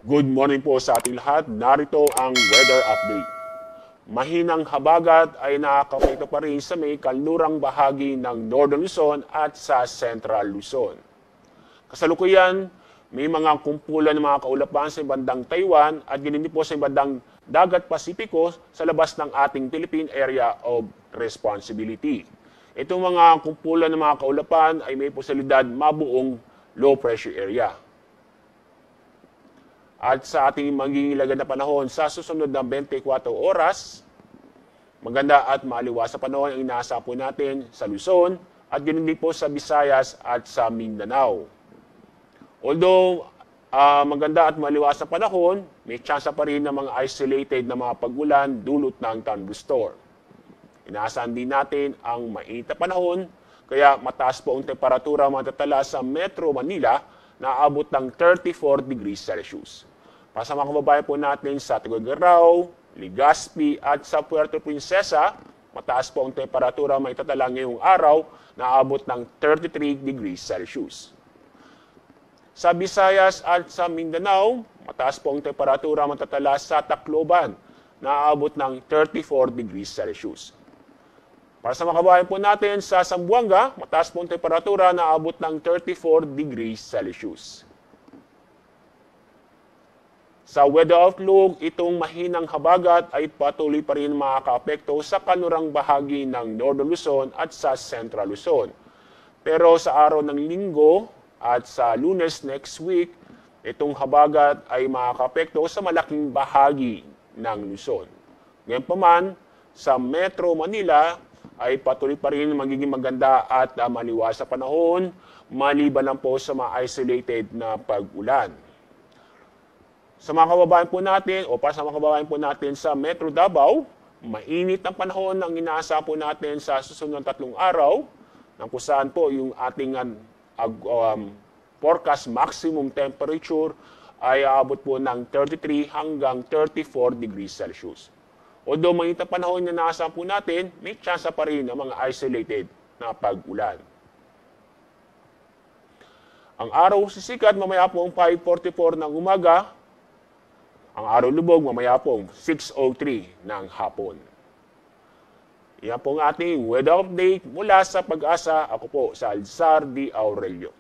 Good morning po sa ating lahat. Narito ang weather update. Mahinang habagat ay nakakapekto pa rin sa may kanlurang bahagi ng Northern Luzon at sa Central Luzon. Kasalukuyan, may mga kumpulan ng mga kaulapan sa bandang Taiwan at ganun din po sa bandang Dagat Pasipiko sa labas ng ating Philippine Area of Responsibility. Itong mga kumpulan ng mga kaulapan ay may posibilidad mabuong low pressure area. At sa ating magiging lagad na panahon sa susunod na 24 oras, maganda at maliwas sa panahon ang inaasa po natin sa Luzon at ganoon din po sa Visayas at sa Mindanao. Although maganda at maliwas na panahon, may tsansa pa rin ng mga isolated na mga pag-ulan dulot ng thunderstorm. Inaasahan din natin ang mainit na panahon, kaya mataas po ang temperatura matatala sa Metro Manila na aabot ng 34 degrees Celsius. Para sa mga kababayan po natin sa Tuguegarao, Legazpi at sa Puerto Princesa, mataas po ang temperatura maitatala ngayong araw na aabot ng 33 degrees Celsius. Sa Visayas at sa Mindanao, mataas po ang temperatura matatala sa Tacloban na aabot ng 34 degrees Celsius. Para sa mga kababayan po natin sa Zamboanga, mataas po ang temperatura na aabot ng 34 degrees Celsius. Sa weather outlook, itong mahinang habagat ay patuloy pa rin makakaapekto sa kanlurang bahagi ng Northern Luzon at sa Central Luzon. Pero sa araw ng Linggo at sa Lunes next week, itong habagat ay makakaapekto sa malaking bahagi ng Luzon. Gayunpaman, sa Metro Manila ay patuloy pa rin magiging maganda at maliwas sa panahon, maliban lang po sa mga isolated na pag-ulan. Sa mga kababayan po natin o para sa mga kababayan po natin sa Metro Davao, mainit ang panahon ang inaasa po natin sa susunod na 3 araw, nang kung saan po yung ating forecast maximum temperature ay aabot po ng 33 hanggang 34 degrees Celsius. Although mainit ang panahon na inaasa po natin, may tsansa pa rin ng mga isolated na pag-ulan. Ang araw sisikat mamaya po ang 5:44 ng umaga. Ang araw lubog mamaya po 6:03 ng hapon. Yan po ang ating weather update mula sa Pag-asa. Ako po sa Alzar D. Aurelio.